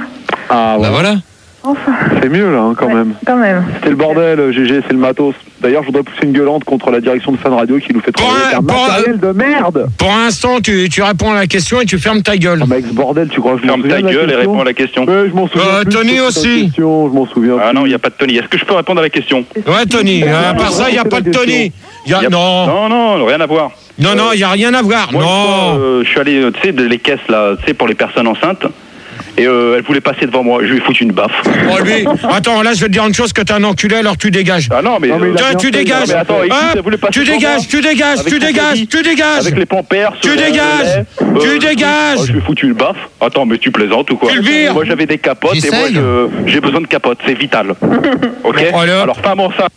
Speaker 6: Ah,
Speaker 3: Bah voilà.
Speaker 7: Enfin.
Speaker 6: C'est mieux là, hein, quand même.
Speaker 7: Quand même.
Speaker 6: C'était le bordel, GG, c'est le matos. D'ailleurs, je voudrais pousser une gueulante contre la direction de Fun Radio qui nous fait travailler avec un matériel de merde.
Speaker 2: Pour l'instant, tu réponds à la question et tu fermes ta gueule.
Speaker 6: Ah, mec, ce bordel, tu crois que je m'en
Speaker 10: Ferme
Speaker 6: souviens
Speaker 10: ta
Speaker 6: de la
Speaker 10: gueule et
Speaker 6: question?
Speaker 10: réponds à la question.
Speaker 6: Ouais, je m'en souviens.
Speaker 2: Tony aussi.
Speaker 6: Je m'en souviens.
Speaker 10: Ah non, il n'y a pas de Tony. Est-ce que je peux répondre à la question?
Speaker 2: Ouais, Tony. À part ça, il n'y a pas de Tony.
Speaker 10: Non, rien à voir.
Speaker 2: Non, il n'y a rien à voir.
Speaker 10: Moi,
Speaker 2: non.
Speaker 10: je suis allé, tu sais, les caisses là, tu sais, pour les personnes enceintes. Et elle voulait passer devant moi, je lui ai foutu une baffe.
Speaker 2: Oh, lui, attends, là je vais te dire une chose, que t'es un enculé, alors tu dégages.
Speaker 10: Ah non, mais
Speaker 2: tu dégages. Tu dégages.
Speaker 10: Avec les pampers.
Speaker 2: Tu dégages.
Speaker 10: Je lui ai foutu une baffe. Attends, mais tu plaisantes ou quoi?
Speaker 2: Tu le vires.
Speaker 10: Moi j'avais des capotes et moi j'ai besoin de capotes, c'est vital. Ok. Alors femme enceinte.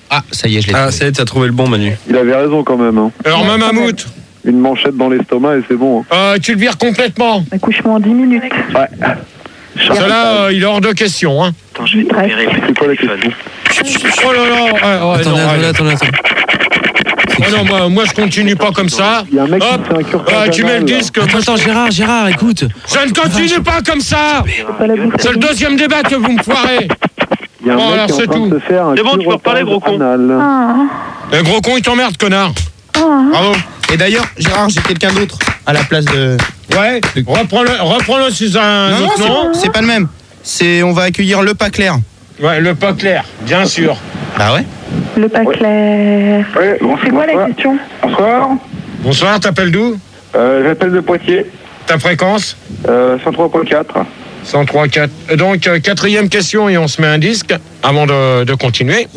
Speaker 9: Ah, ça y est, je l'ai trouvé.
Speaker 3: Ah, ça y est, t'as trouvé le bon, Manu.
Speaker 6: Il avait raison quand même. Hein.
Speaker 2: Alors, Mammouth.
Speaker 6: Une manchette dans l'estomac et c'est bon.
Speaker 2: Tu le vires complètement.
Speaker 7: Accouchement en 10 minutes.
Speaker 6: Ouais.
Speaker 2: Cela, il est hors de question. Hein.
Speaker 11: Attends, je vais te repérer.
Speaker 6: C'est quoi la question?
Speaker 2: Oh là là. Attendez. Oh non, moi je continue pas comme ça.
Speaker 6: Il y a un mec qui fait un curtain
Speaker 2: tu mets le disque.
Speaker 3: Attends, Gérard, écoute.
Speaker 2: Je ne continue pas comme ça. C'est le deuxième débat que vous me foirez.
Speaker 6: Il y a un mec qui est en train de se faire un
Speaker 11: C'est bon, tu peux reparler, gros con.
Speaker 2: Le gros con, il t'emmerde, connard. Bravo.
Speaker 9: Et d'ailleurs, Gérard, j'ai quelqu'un d'autre à la place de...
Speaker 2: Ouais, reprends-le sous un autre nom.
Speaker 9: C'est pas le même. On va accueillir le pas clair.
Speaker 2: Ouais, le pas clair, bien sûr.
Speaker 9: Bah ouais.
Speaker 7: Le pas clair.
Speaker 6: Ouais,
Speaker 7: c'est quoi la question?
Speaker 6: Bonsoir.
Speaker 2: Bonsoir, t'appelles d'où?
Speaker 6: J'appelle de Poitiers.
Speaker 2: Ta fréquence?
Speaker 6: 103.4.
Speaker 2: 103.4. Donc, quatrième question et on se met un disque avant de continuer.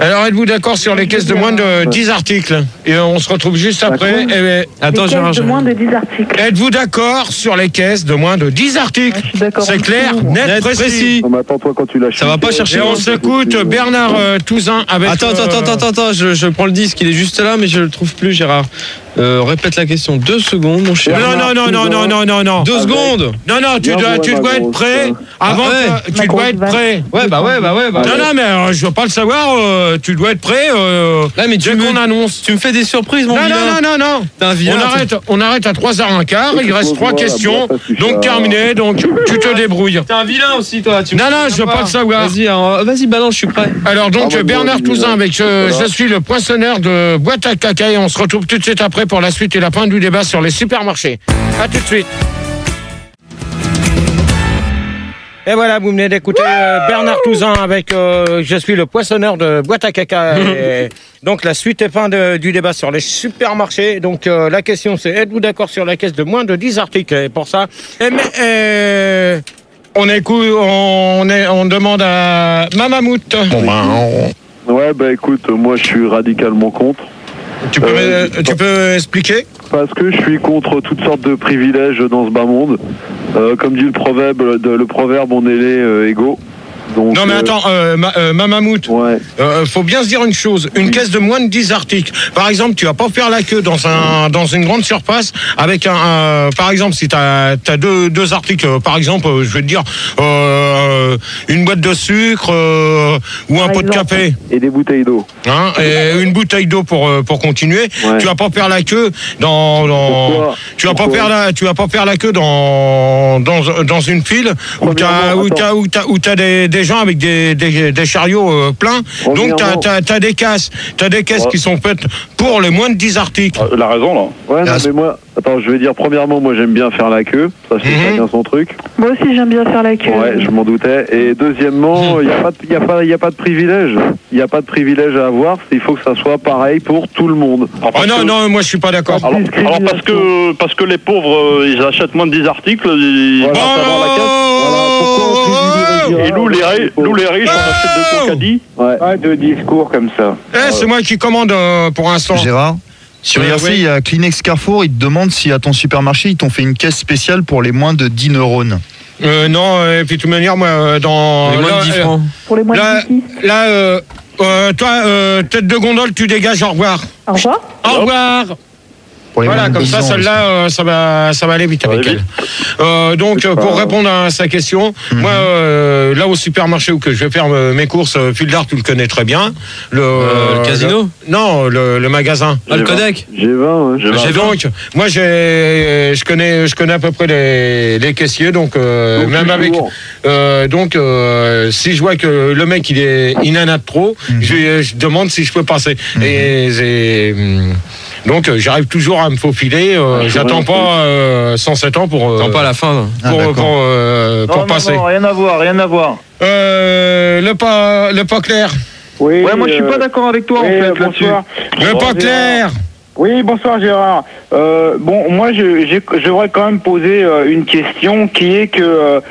Speaker 2: Alors, êtes-vous d'accord sur les caisses de moins de 10 articles? Et on se retrouve juste après.
Speaker 3: Attends, Gérard.
Speaker 7: De moins de 10 articles.
Speaker 2: Êtes-vous d'accord sur les caisses de moins de 10 articles? C'est clair, net, précis.
Speaker 6: Non, mais attends, toi, quand tu lâches.
Speaker 3: Ça va pas chercher.
Speaker 2: Et on s'écoute Bernard Touzin avec...
Speaker 3: Attends, je prends le disque, il est juste là, mais je le trouve plus, Gérard. Répète la question 2 secondes, mon cher.
Speaker 2: Non.
Speaker 3: 2 secondes.
Speaker 2: Non, tu dois être prêt. Avant, tu dois être prêt.
Speaker 3: Ouais.
Speaker 2: Non, mais je veux pas le savoir. Tu dois être prêt.
Speaker 3: Mais
Speaker 2: dès qu'on annonce.
Speaker 3: Tu me fais des surprises, mon vilain.
Speaker 2: Non. On arrête à 3h15. Il reste 3 questions. Donc terminé. Donc tu te débrouilles.
Speaker 3: T'es un vilain aussi, toi.
Speaker 2: Non, je veux pas le savoir.
Speaker 3: Vas-y, balance, je suis prêt.
Speaker 2: Alors donc Bernard Touzin avec je suis le poinçonneur de boîte à caca et on se retrouve tout de suite après pour la suite et la fin du débat sur les supermarchés. À tout de suite. Et voilà, vous venez d'écouter Bernard Touzin avec je suis le poinçonneur de boîte à caca. Et donc la suite et fin du débat sur les supermarchés. Donc la question c'est, êtes-vous d'accord sur la caisse de moins de 10 articles? Et pour ça, on demande à Mamamout.
Speaker 6: Ouais, écoute, moi je suis radicalement contre.
Speaker 2: Tu peux expliquer?
Speaker 6: Parce que je suis contre toutes sortes de privilèges dans ce bas monde. Comme dit le proverbe, on est les égaux. Donc,
Speaker 2: non mais attends, Mamamout, faut bien se dire une chose, une caisse de moins de 10 articles. Par exemple, tu vas pas faire la queue dans une grande surface avec par exemple, si t'as deux articles, par exemple, je vais te dire une boîte de sucre ou un pot de café.
Speaker 6: Et des bouteilles d'eau.
Speaker 2: Et une bouteille d'eau pour continuer. Ouais. Tu vas pas faire la queue tu vas pas faire la queue dans une file où t'as des gens avec des chariots pleins. Donc t'as des caisses qui sont faites pour les moins de 10 articles.
Speaker 10: La raison là.
Speaker 6: Ouais, non, mais moi, attends, je vais dire premièrement, moi j'aime bien faire la queue. Ça c'est chacun son truc.
Speaker 7: Moi aussi j'aime bien faire la queue.
Speaker 6: Ouais, je m'en doutais. Et deuxièmement, il y a pas de privilège. Il y a pas de privilège à avoir. Il faut que ça soit pareil pour tout le monde.
Speaker 2: Non, moi je suis pas d'accord.
Speaker 10: Alors parce que les pauvres, ils achètent moins de 10 articles. Ils passent avant la caisse. Et nous les riches, on achète de caddie.
Speaker 13: Pas de discours comme ça.
Speaker 2: C'est moi qui commande pour l'instant.
Speaker 4: Gérard, sur IRC, il y a Kleenex Carrefour, ils te demandent si à ton supermarché, ils t'ont fait une caisse spéciale pour les moins de 10 neurones.
Speaker 2: Non, et puis de toute manière, moi, dans...
Speaker 3: Les moins de 10 francs.
Speaker 7: Pour les moins de 10.
Speaker 2: Toi, tête de gondole, tu dégages, au revoir.
Speaker 7: Au revoir.
Speaker 2: Au revoir. Voilà, comme ça, celle-là, ça va aller vite avec elle. Donc, pour répondre à sa question, moi, là au supermarché où que je vais faire mes courses, Fildar, tu le connais très bien.
Speaker 3: Le casino?
Speaker 2: Non, le magasin.
Speaker 3: Le Codec?
Speaker 6: G20.
Speaker 2: Donc, moi, je connais à peu près les caissiers, donc même avec. Donc, si je vois que le mec il en a trop, je demande si je peux passer. Donc j'arrive toujours à me faufiler, j'attends pas 107 ans pour...
Speaker 3: Attends pas à la fin.
Speaker 2: Pour passer.
Speaker 13: Non, rien à voir.
Speaker 2: Le pas clair.
Speaker 13: Oui,
Speaker 11: ouais, moi je suis pas d'accord avec toi en fait là-dessus.
Speaker 2: Le pas clair.
Speaker 13: Oui, bonsoir Gérard. Moi j'aimerais quand même poser une question qui est que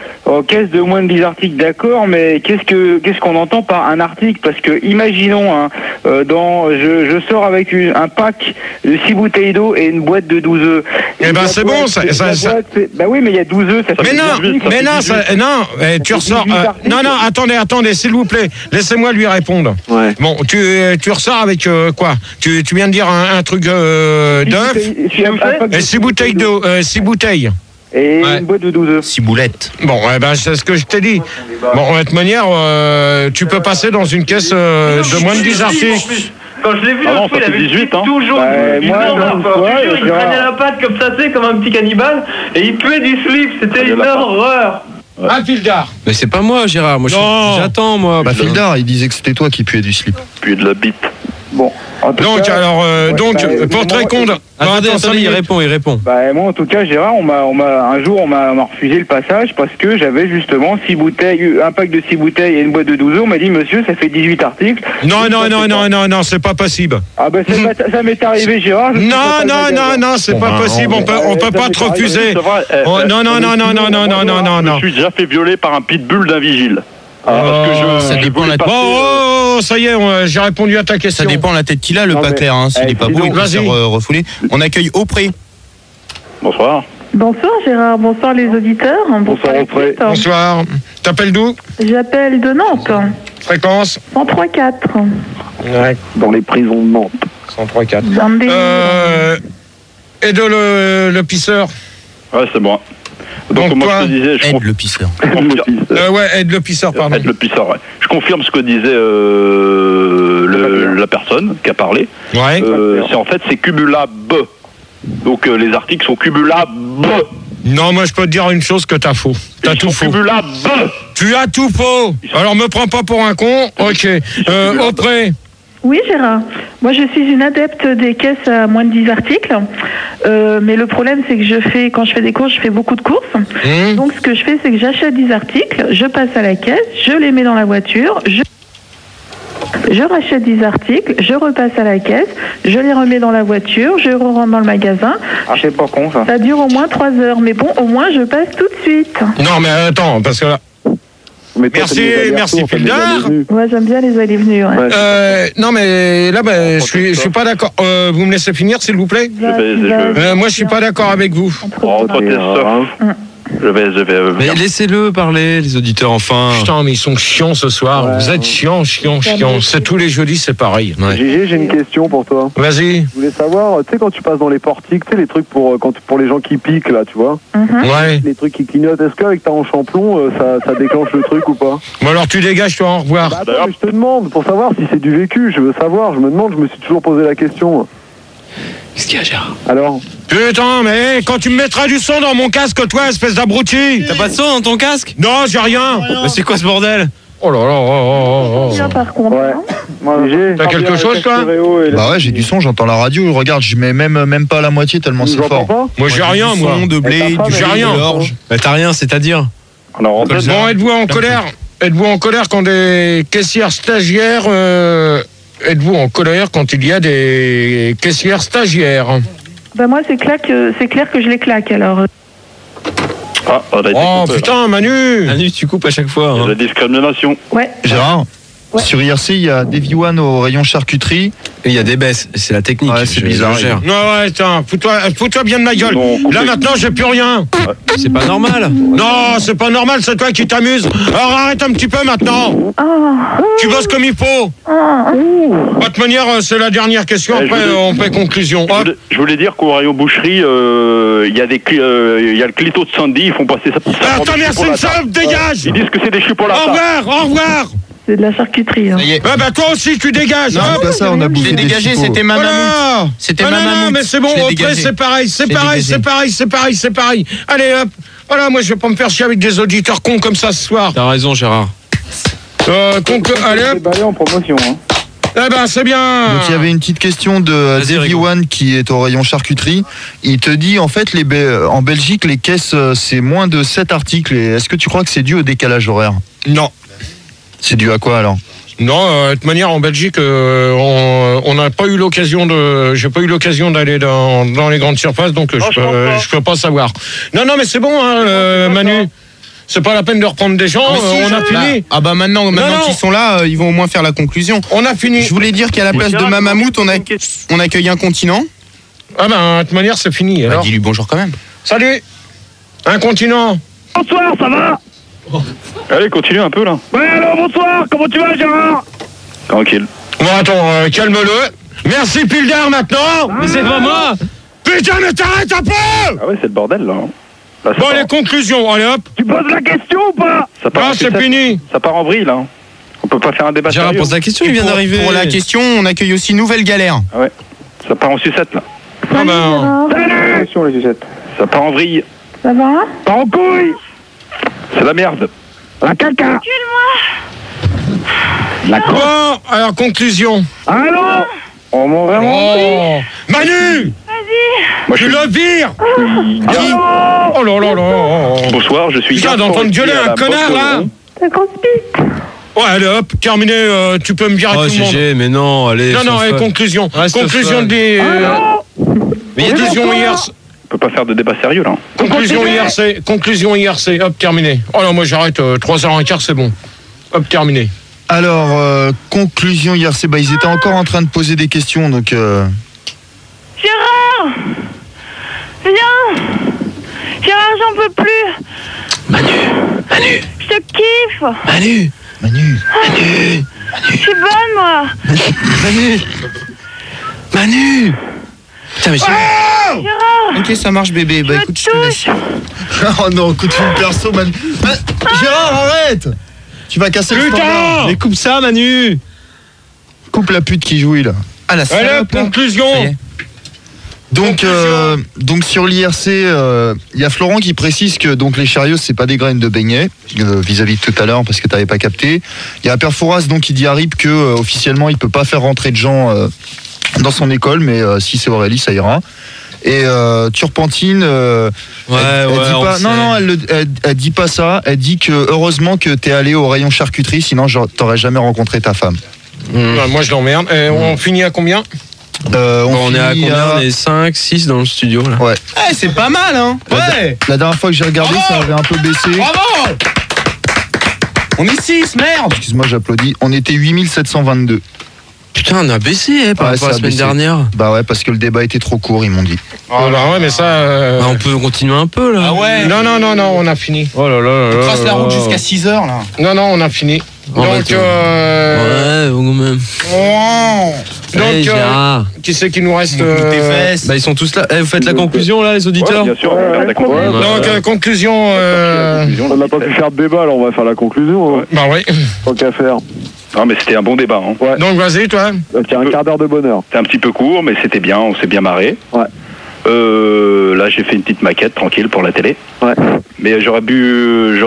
Speaker 13: caisse de moins de 10 articles, d'accord, mais qu'est-ce qu'on entend par un article? Parce que imaginons, je sors avec un pack de 6 bouteilles d'eau et une boîte de 12 œufs.
Speaker 2: Eh ben c'est bon, ça.
Speaker 13: Bah oui, mais il y a 12 œufs, ça fait
Speaker 2: tu ressors. Non, attendez, s'il vous plaît, laissez-moi lui répondre.
Speaker 6: Ouais.
Speaker 2: Bon, tu ressors avec quoi? Tu viens de dire un truc d'œuf et 6 bouteilles d'eau, 6 bouteilles.
Speaker 13: Et une boîte de 12 œufs.
Speaker 4: 6 boulettes.
Speaker 2: Bon, c'est ce que je t'ai dit. Bon, de toute manière, tu peux passer dans une caisse de moins de 10 articles.
Speaker 11: Quand je l'ai vu, il avait 18 ans. Toujours il prenait la patte comme ça, comme un petit cannibale, et il puait du slip, c'était une horreur.
Speaker 2: Ah, Fildar.
Speaker 3: Mais c'est pas moi, Gérard. Moi, j'attends, moi.
Speaker 4: Fildar, il disait que c'était toi qui puais du slip.
Speaker 10: Puis de la bite.
Speaker 13: Bon.
Speaker 2: Donc, pour te répondre...
Speaker 3: Attendez, il répond.
Speaker 13: Moi, en tout cas, Gérard, un jour, on m'a refusé le passage parce que j'avais justement 6 bouteilles, un pack de 6 bouteilles et une boîte de 12 œufs. On m'a dit, monsieur, ça fait 18 articles.
Speaker 2: Non, c'est pas possible.
Speaker 13: Ah ben, ça m'est arrivé, Gérard.
Speaker 2: Non, c'est pas possible. On peut pas te refuser. Non.
Speaker 10: Je me suis déjà fait violer par un pitbull d'un vigile.
Speaker 3: Ça dépend de la tête.
Speaker 2: Ça y est, j'ai répondu à ta question.
Speaker 9: Ça dépend de la tête qu'il a, le pas clair. S'il n'est pas beau, il va se faire refouler. On accueille Aupré.
Speaker 10: Bonsoir.
Speaker 7: Bonsoir Gérard, bonsoir les auditeurs.
Speaker 6: Bonsoir Aupré.
Speaker 2: Bonsoir. T'appelles d'où?
Speaker 7: J'appelle de Nantes.
Speaker 2: Fréquence
Speaker 7: 103.4.
Speaker 2: Ouais.
Speaker 6: Dans les prisons de Nantes.
Speaker 2: 103.4. et de le pisseur.
Speaker 10: Ouais, c'est bon. Donc moi, je te disais...
Speaker 9: Aide le pisseur.
Speaker 2: Ouais, aide le pisseur, pardon.
Speaker 10: Aide le pisseur, ouais. Je confirme ce que disait la personne qui a parlé.
Speaker 2: Ouais.
Speaker 10: C'est cumulable. Donc les articles sont cumulables.
Speaker 2: Non, moi je peux te dire une chose que t'as faux. T'as tout faux.
Speaker 10: Cumulables.
Speaker 2: Tu as tout faux. Alors me prends pas pour un con. Ok. Auprès.
Speaker 7: Oui, Gérard. Moi, je suis une adepte des caisses à moins de 10 articles. Mais le problème, c'est que quand je fais des courses, je fais beaucoup de courses. Donc, ce que je fais, c'est que j'achète 10 articles, je passe à la caisse, je les mets dans la voiture, je rachète 10 articles, je repasse à la caisse, je les remets dans la voiture, je rentre dans le magasin.
Speaker 13: Ah, c'est pas con, ça.
Speaker 7: Ça dure au moins 3 heures. Mais bon, au moins, je passe tout de suite.
Speaker 2: Non, mais attends, parce que là... Merci Pildar.
Speaker 7: Ouais, j'aime bien les allées-venues. Ouais.
Speaker 2: Non, mais là, je suis pas d'accord. Vous me laissez finir, s'il vous plaît. Moi, je suis pas d'accord avec vous.
Speaker 10: Je vais.
Speaker 3: Mais laissez-le parler, les auditeurs, enfin.
Speaker 2: Putain, mais ils sont chiants ce soir. Vous êtes chiants. C'est tous les jeudis, c'est pareil.
Speaker 6: Ouais. Gégé, j'ai une question pour toi.
Speaker 2: Vas-y.
Speaker 6: Je voulais savoir, tu sais, quand tu passes dans les portiques, tu sais, les trucs pour les gens qui piquent, là, tu vois.
Speaker 2: Ouais.
Speaker 6: Les trucs qui clignotent, est-ce qu'avec ta hanche en plomb, ça déclenche le truc ou pas?
Speaker 2: Bon, alors tu dégages, toi, au revoir.
Speaker 6: Bah, attends, mais je te demande, pour savoir si c'est du vécu, je me suis toujours posé la question.
Speaker 3: Qu'est-ce qu'il y a, Gérard?
Speaker 6: Alors?
Speaker 2: Putain, mais quand tu me mettras du son dans mon casque, toi, espèce d'abruti.
Speaker 3: T'as pas de son dans ton casque?
Speaker 2: Non, j'ai rien.
Speaker 3: Mais c'est quoi ce bordel?
Speaker 2: Oh là là.
Speaker 7: Bien, par contre.
Speaker 6: Ouais.
Speaker 2: T'as quelque chose, toi?
Speaker 4: Bah ouais, j'ai du son, j'entends la radio. Regarde, je mets même pas la moitié tellement c'est fort.
Speaker 2: Moi, j'ai rien, moi.
Speaker 9: De blé,
Speaker 2: j'ai rien.
Speaker 3: Mais t'as rien, c'est-à-dire?
Speaker 2: Bon, êtes-vous en colère? Êtes-vous en colère quand des caissières stagiaires... Êtes-vous en colère quand il y a des caissières stagiaires?
Speaker 7: Bah moi, c'est clair que je les claque, alors.
Speaker 2: Oh putain, Manu,
Speaker 3: tu coupes à chaque fois.
Speaker 10: Hein. La discrimination.
Speaker 7: Ouais.
Speaker 4: Gérard, sur IRC, il y a Davy One au rayon charcuterie.
Speaker 3: Et il y a des baisses, c'est la technique.
Speaker 4: Ouais, c'est bizarre.
Speaker 2: Non, ouais, attends, fous-toi bien de ma gueule. Là, maintenant, j'ai plus rien.
Speaker 3: C'est pas normal.
Speaker 2: Non, c'est pas normal, c'est toi qui t'amuses. Alors arrête un petit peu maintenant. Tu bosses comme il faut. De toute manière, c'est la dernière question, après on fait conclusion.
Speaker 10: Je voulais dire qu'au rayon boucherie, il y a le clito de Sandy, ils font passer ça.
Speaker 2: Attends, merci, ça dégage.
Speaker 10: Ils disent que c'est des chipolatas.
Speaker 2: Au revoir.
Speaker 7: C'est de la charcuterie. Hein.
Speaker 2: Bah toi aussi tu dégages.
Speaker 4: Non, c'est pas ça, on a bouffé des
Speaker 9: dégagé, c'était ma mammouth. C'était ma mammouth.
Speaker 2: Non, mais c'est bon, après c'est pareil. Allez hop. Voilà, moi je vais pas me faire chier avec des auditeurs cons comme ça ce soir.
Speaker 3: T'as raison, Gérard.
Speaker 2: Allez hop.
Speaker 13: en promotion, hein.
Speaker 2: Eh ben c'est bien.
Speaker 4: Donc il y avait une petite question de Davy One qui est au rayon charcuterie. Il te dit en fait en Belgique les caisses c'est moins de 7 articles. Est-ce que tu crois que c'est dû au décalage horaire?
Speaker 2: Non.
Speaker 4: C'est dû à quoi alors?
Speaker 2: Non, de toute manière en Belgique on n'a pas eu l'occasion j'ai pas eu l'occasion d'aller dans les grandes surfaces, donc je peux pas savoir. Non mais c'est bon hein, Manu. C'est pas la peine de reprendre des gens, on a fini.
Speaker 9: Ah bah maintenant qu'ils sont là, ils vont au moins faire la conclusion.
Speaker 2: On a fini.
Speaker 9: Je voulais dire qu'à la place de ma mammouth, on accueille un continent.
Speaker 2: Ah bah de toute manière c'est fini. Alors.
Speaker 9: Dis-lui bonjour quand même.
Speaker 2: Salut. Un continent.
Speaker 8: Bonsoir, ça va?
Speaker 10: Allez, continue un peu là.
Speaker 8: Ouais, alors bonsoir, comment tu vas, Gérard?
Speaker 10: Tranquille.
Speaker 2: Bon attends, calme-le. Merci Pildar maintenant.
Speaker 3: Mais c'est pas moi.
Speaker 2: Putain, mais t'arrêtes un peu.
Speaker 10: Ah ouais, c'est le bordel là.
Speaker 2: Bon, les conclusions, allez hop.
Speaker 8: Tu poses la question ou pas?
Speaker 2: Ah, c'est fini.
Speaker 10: Ça part en vrille là. On peut pas faire un débat
Speaker 3: Gérard
Speaker 10: sérieux.
Speaker 3: pose la question, il vient d'arriver.
Speaker 9: Pour la question, on accueille aussi Nouvelle Galère.
Speaker 10: Ah ouais. Ça part en sucette là.
Speaker 2: Ah ben.
Speaker 13: Attention, les sucettes.
Speaker 10: Ça part en vrille.
Speaker 7: Ça va?
Speaker 8: Pas en couille.
Speaker 10: C'est la merde.
Speaker 8: La caca.
Speaker 2: La bon, alors conclusion.
Speaker 8: Allô?
Speaker 13: On m'en vraiment.
Speaker 2: Manu.
Speaker 10: Moi,
Speaker 2: je le vire.
Speaker 8: Oh
Speaker 2: là là.
Speaker 10: Bonsoir, je suis.
Speaker 2: Putain, d'entendre gueuler un connard là.
Speaker 7: Ça conspire.
Speaker 2: Ouais, allez hop, terminé, tu peux me virer tout le monde.
Speaker 3: Mais non, allez.
Speaker 2: Non, allez, conclusion. Conclusion des.
Speaker 3: Mais il y a des
Speaker 2: conclusion hier.
Speaker 10: On peut pas faire de débat sérieux là.
Speaker 2: Conclusion IRC, hop, terminé. Oh non, moi j'arrête, 3h15, c'est bon. Hop, terminé.
Speaker 4: Alors, conclusion IRC, ils étaient encore en train de poser des questions, donc...
Speaker 14: Gérard! Viens! Gérard, j'en peux plus!
Speaker 3: Manu!
Speaker 14: Je te kiffe!
Speaker 3: Manu!
Speaker 14: Je suis bonne, moi!
Speaker 3: Manu! Putain, mais
Speaker 14: Gérard!
Speaker 9: Ok, ça marche, bébé. Bah écoute, je te laisse.
Speaker 4: Oh non, coup de fil perso, Manu. Gérard, arrête. Tu vas casser le standard.
Speaker 9: Mais coupe ça, Manu.
Speaker 4: Coupe la pute qui jouit là.
Speaker 9: Ah, la salope.
Speaker 2: Conclusion.
Speaker 4: Donc sur l'IRC, il y a Florent qui précise que donc les chariots c'est pas des graines de beignet vis-à-vis de tout à l'heure parce que t'avais pas capté. Il y a Perforas donc qui dit à RIP que officiellement il peut pas faire rentrer de gens dans son école, mais si c'est Aurélie ça ira. Et Turpentine, elle dit pas ça. Elle dit que heureusement que t'es allé au rayon charcuterie, sinon t'aurais jamais rencontré ta femme.
Speaker 2: Moi je l'emmerde. On finit à combien?
Speaker 3: On est à combien? On est 5, 6 dans le studio là.
Speaker 4: Ouais.
Speaker 9: C'est pas mal, hein. Ouais.
Speaker 4: La dernière fois que j'ai regardé, ça avait un peu baissé.
Speaker 9: Bravo. On est 6, merde.
Speaker 4: Excuse-moi, j'applaudis. On était 8722.
Speaker 3: Putain, on a baissé par rapport à la semaine dernière.
Speaker 4: Bah ouais, parce que le débat était trop court, ils m'ont dit.
Speaker 2: Oh là ouais, mais ça...
Speaker 3: on peut continuer un peu là.
Speaker 9: Ah ouais.
Speaker 2: Non, on a fini.
Speaker 3: Oh là là.
Speaker 9: On trace la route jusqu'à 6h là.
Speaker 2: Non, on a fini.
Speaker 3: Oh,
Speaker 2: donc,
Speaker 3: ouais, quand même.
Speaker 2: Donc, qui c'est qui nous reste
Speaker 9: tes fesses.
Speaker 3: Bah, ils sont tous là. Vous faites la conclusion là, les auditeurs?
Speaker 10: Bien sûr,
Speaker 2: donc, conclusion.
Speaker 6: On n'a pas pu faire de débat, alors on va faire la conclusion.
Speaker 2: Bah oui.
Speaker 6: Tant qu'à faire.
Speaker 10: Non, mais c'était un bon débat. Hein.
Speaker 6: Ouais.
Speaker 2: Donc, vas-y, toi.
Speaker 6: C'était un quart d'heure de bonheur.
Speaker 10: C'était un petit peu court, mais c'était bien, on s'est bien marré.
Speaker 6: Ouais.
Speaker 10: Là, j'ai fait une petite maquette tranquille pour la télé.
Speaker 6: Ouais.
Speaker 10: Mais j'aurais voulu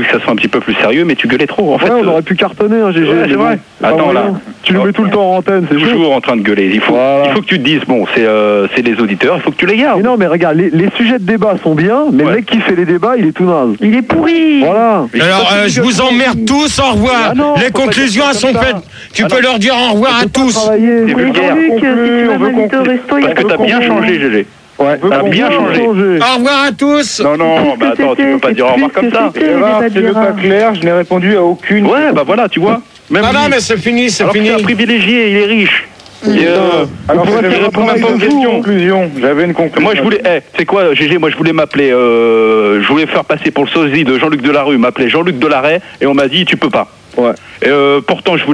Speaker 10: que ça soit un petit peu plus sérieux, mais tu gueulais trop en fait.
Speaker 6: Ouais, on aurait pu cartonner, hein, GG.
Speaker 10: Ouais, c'est vrai. Attends là.
Speaker 6: Tu nous mets tout le temps en antenne, c'est
Speaker 10: toujours en train de gueuler. Il faut que tu te dises, bon, c'est les auditeurs, il faut que tu les gardes.
Speaker 6: Mais non, mais regarde, les sujets de débat sont bien, mais le mec qui fait les débats, il est tout naze.
Speaker 7: Il est pourri.
Speaker 6: Voilà.
Speaker 2: Alors, je vous emmerde tous, au revoir. Les conclusions sont faites. Tu peux leur dire au revoir à tous.
Speaker 10: C'est vulgaire. Parce que t'as bien changé, GG. Ouais, t'as bien changé.
Speaker 2: Au revoir à tous.
Speaker 10: Non, bah attends, tu peux pas dire au revoir comme ça.
Speaker 13: C'est pas clair, je n'ai répondu à aucune.
Speaker 10: Ouais, bah voilà, tu vois.
Speaker 2: Non, mais c'est fini, c'est fini.
Speaker 10: C'est un privilégié, il est riche.
Speaker 6: Alors, je réponds même pas aux questions. J'avais une conclusion.
Speaker 10: Moi, je voulais, c'est quoi, GG, moi, je voulais m'appeler, je voulais faire passer pour le sosie de Jean-Luc Delarue, m'appeler Jean-Luc Delaret, et on m'a dit, tu peux pas.
Speaker 6: Ouais.
Speaker 10: Et pourtant, je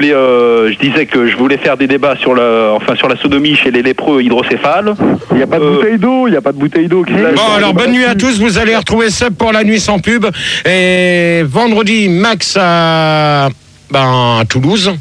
Speaker 10: disais que je voulais faire des débats sur la sodomie chez les lépreux hydrocéphales.
Speaker 6: Il n'y a pas de bouteille d'eau,
Speaker 2: Bon, alors bonne nuit à tous. Vous allez retrouver Seb pour la nuit sans pub. Et vendredi, Max à Toulouse.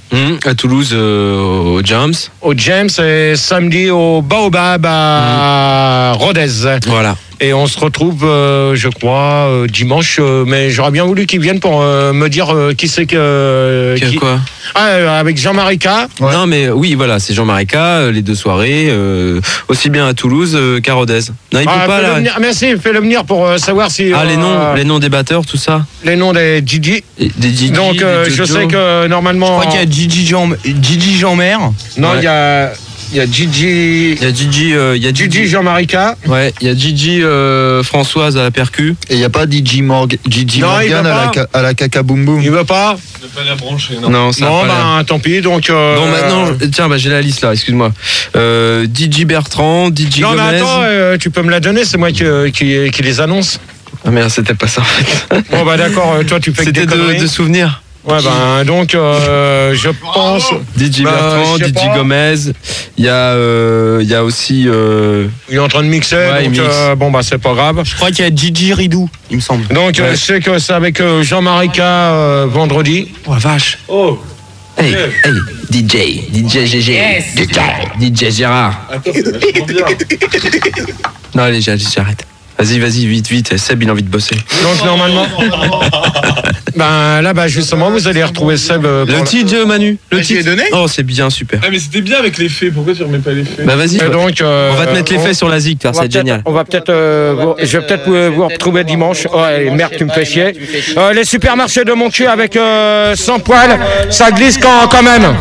Speaker 3: À Toulouse, au James.
Speaker 2: Au James, et samedi au Baobab à Rodez.
Speaker 3: Voilà.
Speaker 2: Et on se retrouve, je crois, dimanche. Mais j'aurais bien voulu qu'ils viennent pour me dire qui c'est que...
Speaker 3: Quoi
Speaker 2: avec Jean-Marie K.
Speaker 3: Ouais. Non, mais oui, voilà, c'est Jean-Marie K, les deux soirées, aussi bien à Toulouse qu'à Rodez. Non, il peut pas là.
Speaker 2: Merci, fais-le venir pour savoir si...
Speaker 3: les noms des batteurs, tout ça.
Speaker 2: Les noms des Gigi.
Speaker 3: Des Gigi.
Speaker 2: Donc, je sais que normalement...
Speaker 9: Je crois qu'il y a Gigi Jean-Mère.
Speaker 2: Non, il y a... Il y a Gigi.
Speaker 3: Il y a
Speaker 2: Gigi Jean-Marie K.
Speaker 3: Ouais, il y a Gigi Françoise à la percu.
Speaker 4: Et il n'y a pas Gigi Morgan à la caca boum boum.
Speaker 2: Il veut pas.
Speaker 15: Ne pas la brancher, non.
Speaker 3: Non, ça
Speaker 2: non, tant pis. Donc.
Speaker 3: Bon, maintenant, tiens, j'ai la liste là. Excuse-moi. Gigi Bertrand, Gigi Gomez.
Speaker 2: Non, mais attends, tu peux me la donner. C'est moi qui les annonce.
Speaker 3: Ah merde, c'était pas ça en fait.
Speaker 2: Bon bah d'accord. Toi, tu fais que des conneries.
Speaker 3: C'était de souvenirs.
Speaker 2: Ouais, donc, je pense.
Speaker 3: DJ Bertrand, DJ Gomez. Il y a aussi.
Speaker 2: Il est en train de mixer,
Speaker 3: ouais,
Speaker 2: donc c'est pas grave.
Speaker 9: Je crois qu'il y a Gigi Ridou, il me semble.
Speaker 2: Donc, je sais que c'est avec Jean-Marie K vendredi.
Speaker 3: Oh, vache.
Speaker 15: Oh.
Speaker 3: Hey, DJ GG. Yes. DJ Gérard.
Speaker 15: Attends, c'est vachement bien.
Speaker 3: Non, allez, j'arrête. Vas-y, vite. Seb, il a envie de bosser.
Speaker 2: Donc, normalement. Là, justement, vous allez retrouver Seb.
Speaker 3: Le titre, Manu. Le titre
Speaker 9: est donné.
Speaker 3: Oh, c'est bien, super.
Speaker 15: Ah, mais c'était bien avec les faits. Pourquoi tu remets pas les faits?
Speaker 3: Bah, vas-y.
Speaker 2: Donc,
Speaker 3: on va te mettre les faits sur la ZIC, ça va être génial.
Speaker 2: On va peut-être. Je vais peut-être vous retrouver dimanche. Oh, merde, tu me fais chier. Les supermarchés de mon cul avec 100 poils, ça glisse quand même.